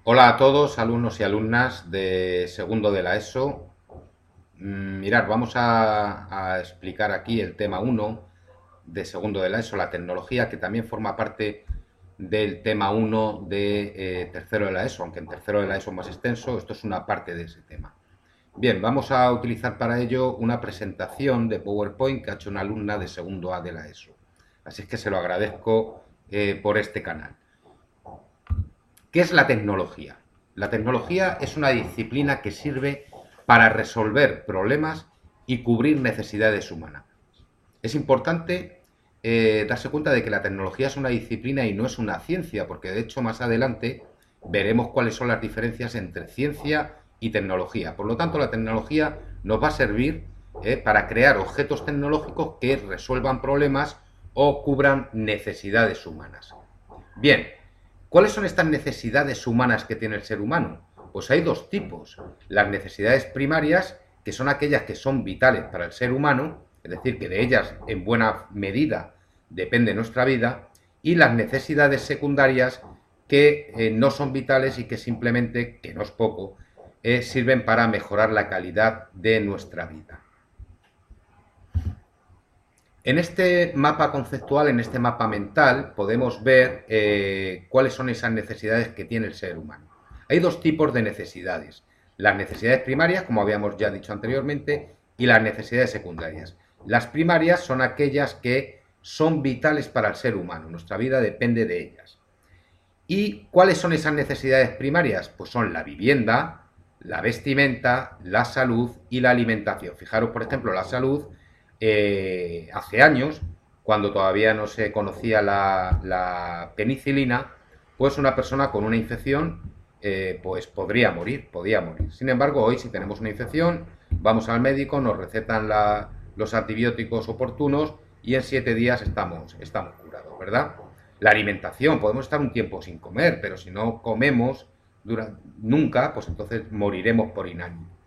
Hola a todos, alumnos y alumnas de segundo de la ESO. Mirad, vamos a explicar aquí el tema uno de segundo de la ESO, la tecnología, que también forma parte del tema uno de tercero de la ESO, aunque en tercero de la ESO es más extenso, esto es una parte de ese tema. Bien, vamos a utilizar para ello una presentación de PowerPoint que ha hecho una alumna de segundo A de la ESO. Así es que se lo agradezco por este canal. ¿Qué es la tecnología? La tecnología es una disciplina que sirve para resolver problemas y cubrir necesidades humanas. Es importante darse cuenta de que la tecnología es una disciplina y no es una ciencia, porque de hecho más adelante veremos cuáles son las diferencias entre ciencia y tecnología. Por lo tanto, la tecnología nos va a servir para crear objetos tecnológicos que resuelvan problemas o cubran necesidades humanas. Bien, ¿cuáles son estas necesidades humanas que tiene el ser humano? Pues hay dos tipos. Las necesidades primarias, que son aquellas que son vitales para el ser humano, es decir, que de ellas en buena medida depende nuestra vida, y las necesidades secundarias que no son vitales y que simplemente, que no es poco, sirven para mejorar la calidad de nuestra vida. En este mapa conceptual, en este mapa mental, podemos ver cuáles son esas necesidades que tiene el ser humano. Hay dos tipos de necesidades. Las necesidades primarias, como habíamos ya dicho anteriormente, y las necesidades secundarias. Las primarias son aquellas que son vitales para el ser humano. Nuestra vida depende de ellas. ¿Y cuáles son esas necesidades primarias? Pues son la vivienda, la vestimenta, la salud y la alimentación. Fijaros, por ejemplo, la salud, hace años, cuando todavía no se conocía la penicilina, pues una persona con una infección pues podía morir. Sin embargo, hoy si tenemos una infección, vamos al médico, nos recetan los antibióticos oportunos y en 7 días estamos curados, ¿verdad? La alimentación, podemos estar un tiempo sin comer, pero si no comemos nunca, pues entonces moriremos por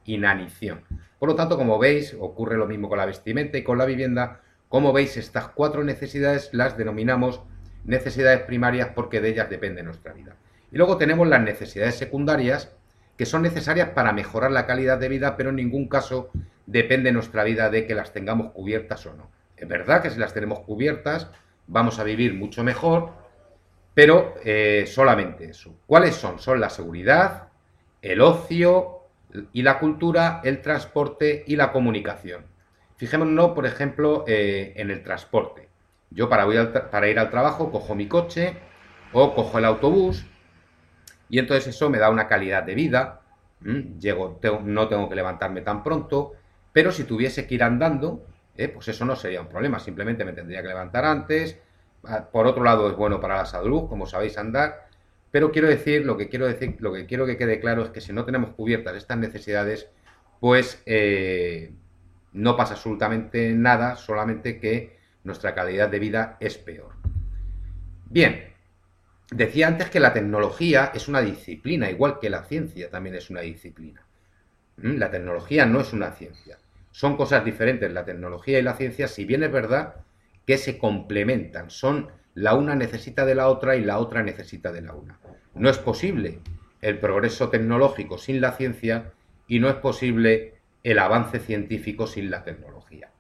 inanición. Por lo tanto, como veis, ocurre lo mismo con la vestimenta y con la vivienda. Como veis, estas cuatro necesidades las denominamos necesidades primarias porque de ellas depende nuestra vida. Y luego tenemos las necesidades secundarias, que son necesarias para mejorar la calidad de vida, pero en ningún caso depende nuestra vida de que las tengamos cubiertas o no. Es verdad que si las tenemos cubiertas, vamos a vivir mucho mejor, pero solamente eso. ¿Cuáles son? Son la seguridad, el ocio y la cultura, el transporte y la comunicación. Fijémonos, por ejemplo, en el transporte. Yo para ir al trabajo cojo mi coche o cojo el autobús y entonces eso me da una calidad de vida. No tengo que levantarme tan pronto, pero si tuviese que ir andando, pues eso no sería un problema, simplemente me tendría que levantar antes. Por otro lado, es bueno para la salud, como sabéis andar, pero lo que quiero que quede claro es que si no tenemos cubiertas estas necesidades, pues no pasa absolutamente nada, solamente que nuestra calidad de vida es peor. Bien, decía antes que la tecnología es una disciplina, igual que la ciencia también es una disciplina. La tecnología no es una ciencia. Son cosas diferentes la tecnología y la ciencia, si bien es verdad que se complementan. La una necesita de la otra y la otra necesita de la una. No es posible el progreso tecnológico sin la ciencia y no es posible el avance científico sin la tecnología.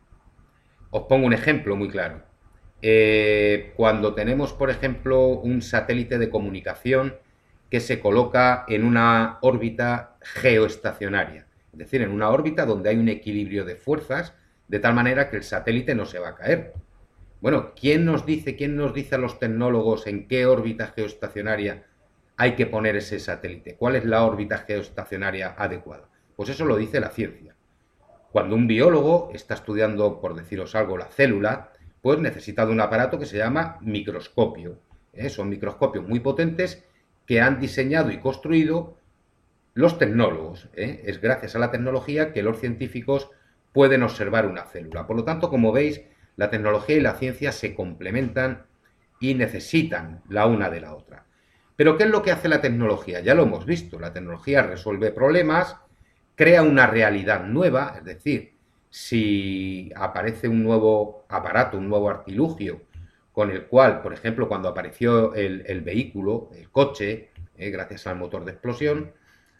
Os pongo un ejemplo muy claro. Cuando tenemos, por ejemplo, un satélite de comunicación que se coloca en una órbita geoestacionaria, es decir, en una órbita donde hay un equilibrio de fuerzas, de tal manera que el satélite no se va a caer. Bueno, quién nos dice a los tecnólogos en qué órbita geoestacionaria hay que poner ese satélite? ¿Cuál es la órbita geoestacionaria adecuada? Pues eso lo dice la ciencia. Cuando un biólogo está estudiando, por deciros algo, la célula, pues necesita de un aparato que se llama microscopio. Son microscopios muy potentes que han diseñado y construido los tecnólogos. Es gracias a la tecnología que los científicos pueden observar una célula. Por lo tanto, como veis, la tecnología y la ciencia se complementan y necesitan la una de la otra. Pero ¿qué es lo que hace la tecnología? Ya lo hemos visto. La tecnología resuelve problemas, crea una realidad nueva, es decir, si aparece un nuevo aparato, un nuevo artilugio, con el cual, por ejemplo, cuando apareció el vehículo, el coche, gracias al motor de explosión,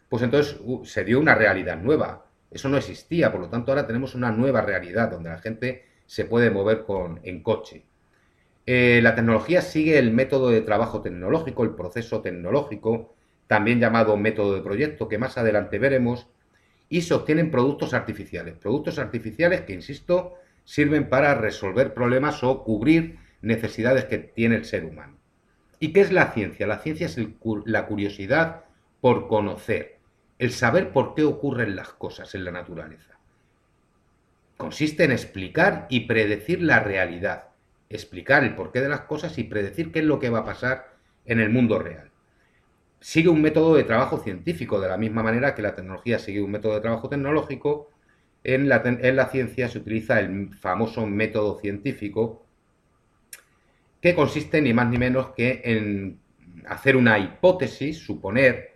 pues entonces se dio una realidad nueva. Eso no existía, por lo tanto ahora tenemos una nueva realidad donde la gente se puede mover en coche. La tecnología sigue el método de trabajo tecnológico, el proceso tecnológico, también llamado método de proyecto, que más adelante veremos, y se obtienen productos artificiales que, insisto, sirven para resolver problemas o cubrir necesidades que tiene el ser humano. ¿Y qué es la ciencia? La ciencia es la curiosidad por conocer, el saber por qué ocurren las cosas en la naturaleza. Consiste en explicar y predecir la realidad, explicar el porqué de las cosas y predecir qué es lo que va a pasar en el mundo real. Sigue un método de trabajo científico, de la misma manera que la tecnología sigue un método de trabajo tecnológico. En la ciencia se utiliza el famoso método científico, que consiste ni más ni menos que en hacer una hipótesis, suponer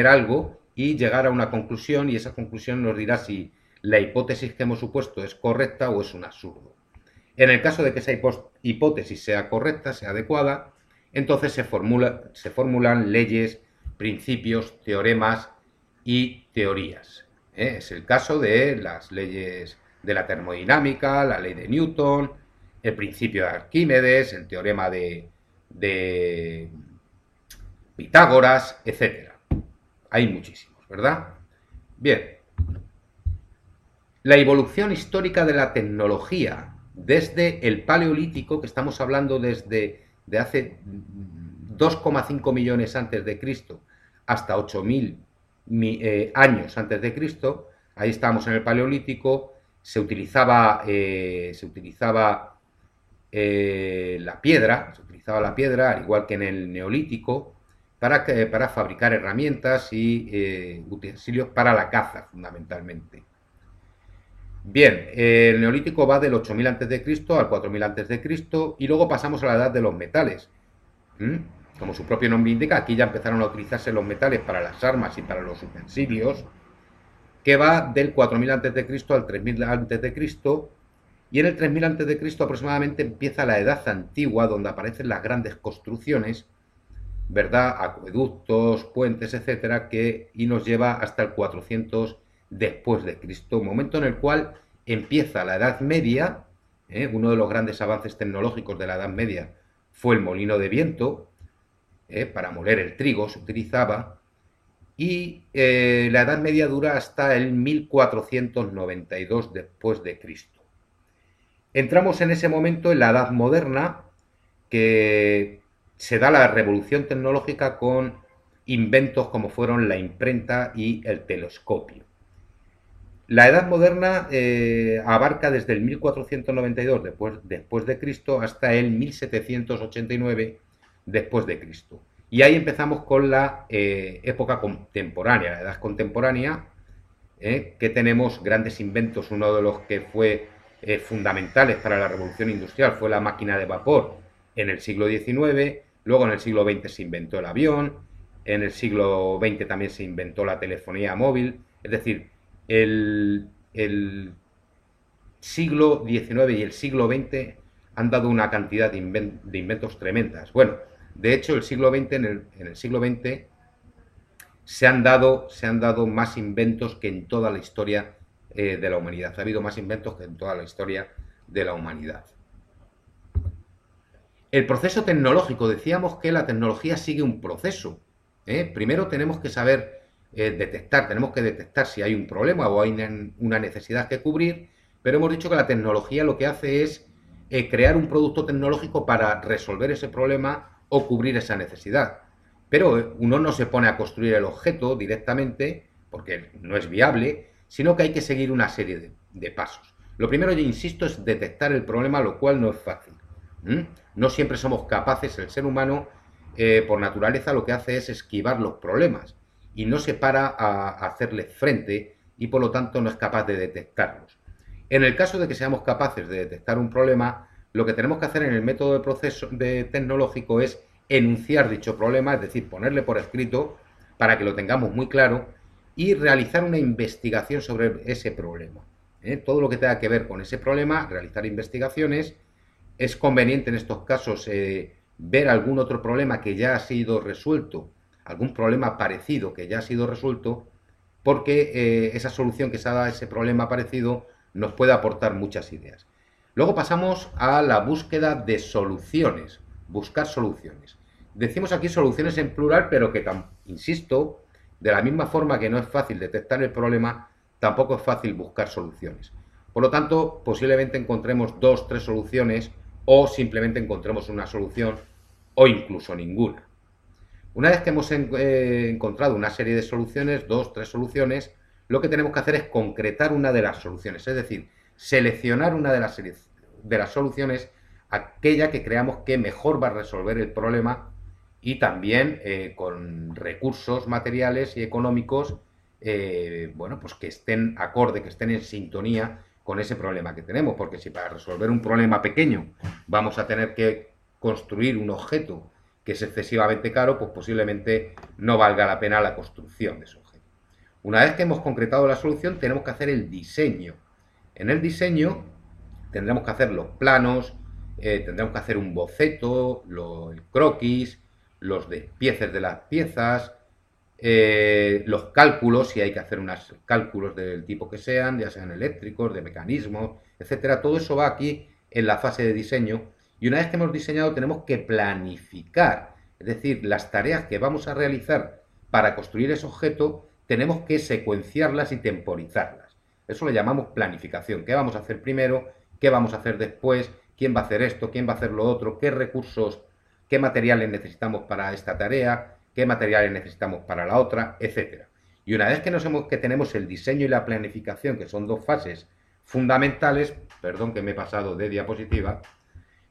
algo y llegar a una conclusión, y esa conclusión nos dirá si la hipótesis que hemos supuesto es correcta o es un absurdo. En el caso de que esa hipótesis sea correcta, sea adecuada, entonces se formulan leyes, principios, teoremas y teorías. Es el caso de las leyes de la termodinámica, la ley de Newton, el principio de Arquímedes, el teorema de Pitágoras, etcétera. Hay muchísimos, ¿verdad? Bien. La evolución histórica de la tecnología desde el Paleolítico, que estamos hablando desde de hace 2,5 millones antes de Cristo hasta 8.000 años antes de Cristo, ahí estamos en el Paleolítico, se utilizaba la piedra, al igual que en el Neolítico, para fabricar herramientas y utensilios para la caza, fundamentalmente. Bien, el Neolítico va del 8000 a.C. al 4000 a.C. y luego pasamos a la edad de los metales. Como su propio nombre indica, aquí ya empezaron a utilizarse los metales para las armas y para los utensilios, que va del 4000 a.C. al 3000 a.C. Y en el 3000 a.C. aproximadamente empieza la Edad Antigua, donde aparecen las grandes construcciones, ¿verdad? Acueductos, puentes, etcétera, y nos lleva hasta el 400 después de Cristo, momento en el cual empieza la Edad Media. Uno de los grandes avances tecnológicos de la Edad Media fue el molino de viento, para moler el trigo se utilizaba, y la Edad Media dura hasta el 1492 después de Cristo. Entramos en ese momento en la Edad Moderna, que se da la revolución tecnológica con inventos como fueron la imprenta y el telescopio. La Edad Moderna abarca desde el 1492 después de Cristo hasta el 1789 después de Cristo. Y ahí empezamos con la época contemporánea, la Edad Contemporánea, que tenemos grandes inventos. Uno de los que fue fundamentales para la revolución industrial fue la máquina de vapor en el siglo XIX, luego en el siglo XX se inventó el avión, en el siglo XX también se inventó la telefonía móvil, es decir, el siglo XIX y el siglo XX han dado una cantidad de inventos tremendas. Bueno, de hecho, en el siglo XX se han dado más inventos que en toda la historia de la humanidad. Ha habido más inventos que en toda la historia de la humanidad. El proceso tecnológico, decíamos que la tecnología sigue un proceso. Primero tenemos que saber tenemos que detectar si hay un problema o hay una necesidad que cubrir, pero hemos dicho que la tecnología lo que hace es crear un producto tecnológico para resolver ese problema o cubrir esa necesidad. Pero uno no se pone a construir el objeto directamente, porque no es viable, sino que hay que seguir una serie de pasos. Lo primero, yo insisto, es detectar el problema, lo cual no es fácil. No siempre somos capaces, el ser humano, por naturaleza, lo que hace es esquivar los problemas y no se para a hacerles frente y por lo tanto no es capaz de detectarlos. En el caso de que seamos capaces de detectar un problema, lo que tenemos que hacer en el método tecnológico es enunciar dicho problema, es decir, ponerle por escrito para que lo tengamos muy claro y realizar una investigación sobre ese problema. Todo lo que tenga que ver con ese problema, realizar investigaciones. Es conveniente en estos casos ver algún otro problema que ya ha sido resuelto algún problema parecido que ya ha sido resuelto, porque esa solución que se ha dado a ese problema parecido nos puede aportar muchas ideas. Luego pasamos a la búsqueda de soluciones, buscar soluciones. Decimos aquí soluciones en plural, pero que, insisto, de la misma forma que no es fácil detectar el problema, tampoco es fácil buscar soluciones. Por lo tanto, posiblemente encontremos 2, 3 soluciones o simplemente encontremos una solución o incluso ninguna. Una vez que hemos encontrado una serie de soluciones, 2, 3 soluciones, lo que tenemos que hacer es concretar una de las soluciones, es decir, seleccionar una de las soluciones, aquella que creamos que mejor va a resolver el problema y también con recursos materiales y económicos, bueno, pues que estén acorde, que estén en sintonía con ese problema que tenemos, porque si para resolver un problema pequeño vamos a tener que construir un objeto que es excesivamente caro, pues posiblemente no valga la pena la construcción de ese objeto. Una vez que hemos concretado la solución, tenemos que hacer el diseño. En el diseño tendremos que hacer los planos, tendremos que hacer un boceto, el croquis, los despieces de las piezas, los cálculos, si hay que hacer unos cálculos del tipo que sean, ya sean eléctricos, de mecanismos, etcétera. Todo eso va aquí en la fase de diseño. Y una vez que hemos diseñado, tenemos que planificar, es decir, las tareas que vamos a realizar para construir ese objeto, tenemos que secuenciarlas y temporizarlas. Eso lo llamamos planificación. ¿Qué vamos a hacer primero? ¿Qué vamos a hacer después? ¿Quién va a hacer esto? ¿Quién va a hacer lo otro? ¿Qué recursos, qué materiales necesitamos para esta tarea? ¿Qué materiales necesitamos para la otra? Etcétera. Y una vez que tenemos el diseño y la planificación, que son 2 fases fundamentales, perdón que me he pasado de diapositiva,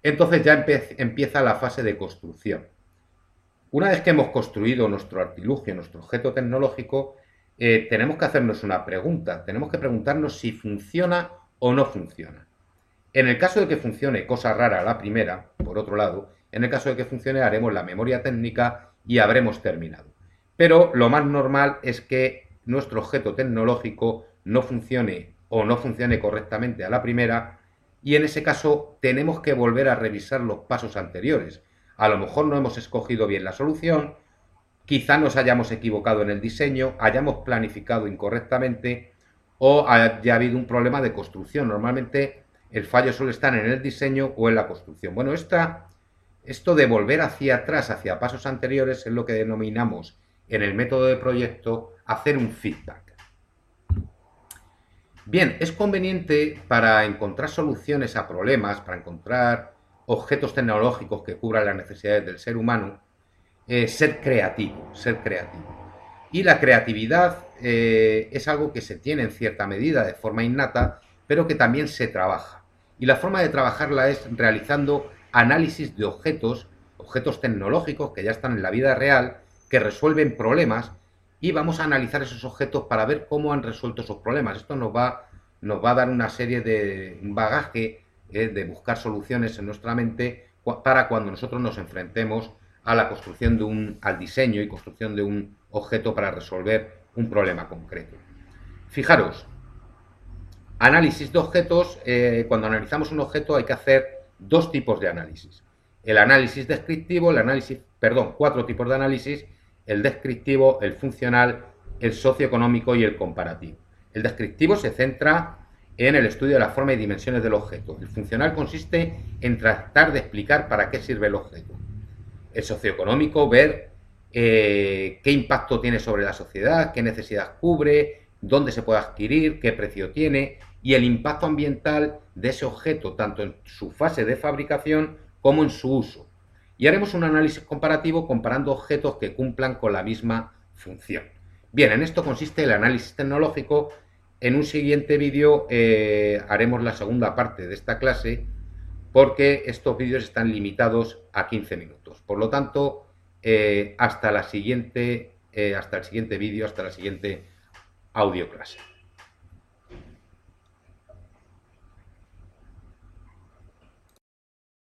entonces ya empieza la fase de construcción. Una vez que hemos construido nuestro artilugio, nuestro objeto tecnológico, tenemos que hacernos una pregunta. Tenemos que preguntarnos si funciona o no funciona. En el caso de que funcione, cosa rara la primera, por otro lado, en el caso de que funcione haremos la memoria técnica y habremos terminado. Pero lo más normal es que nuestro objeto tecnológico no funcione o no funcione correctamente a la primera, y en ese caso tenemos que volver a revisar los pasos anteriores. A lo mejor no hemos escogido bien la solución, quizá nos hayamos equivocado en el diseño, hayamos planificado incorrectamente o haya habido un problema de construcción. Normalmente el fallo suele estar en el diseño o en la construcción. Bueno, esto de volver hacia atrás, hacia pasos anteriores, es lo que denominamos en el método de proyecto hacer un feedback. Bien, es conveniente para encontrar soluciones a problemas, para encontrar objetos tecnológicos que cubran las necesidades del ser humano, ser creativo, ser creativo. Y la creatividad es algo que se tiene en cierta medida de forma innata, pero que también se trabaja. Y la forma de trabajarla es realizando análisis de objetos tecnológicos que ya están en la vida real, que resuelven problemas, y vamos a analizar esos objetos para ver cómo han resuelto esos problemas. Esto nos va a dar una serie de un bagaje de buscar soluciones en nuestra mente para cuando nosotros nos enfrentemos a la construcción al diseño y construcción de un objeto para resolver un problema concreto. Fijaros, análisis de objetos, cuando analizamos un objeto hay que hacer 2 tipos de análisis. El análisis descriptivo, 4 tipos de análisis: el descriptivo, el funcional, el socioeconómico y el comparativo. El descriptivo se centra en el estudio de la forma y dimensiones del objeto. El funcional consiste en tratar de explicar para qué sirve el objeto. El socioeconómico, ver qué impacto tiene sobre la sociedad, qué necesidad cubre, dónde se puede adquirir, qué precio tiene, y el impacto ambiental de ese objeto, tanto en su fase de fabricación como en su uso. Y haremos un análisis comparativo comparando objetos que cumplan con la misma función. Bien, en esto consiste el análisis tecnológico. En un siguiente vídeo haremos la segunda parte de esta clase, porque estos vídeos están limitados a 15 minutos. Por lo tanto, hasta el siguiente vídeo, hasta la siguiente audio clase.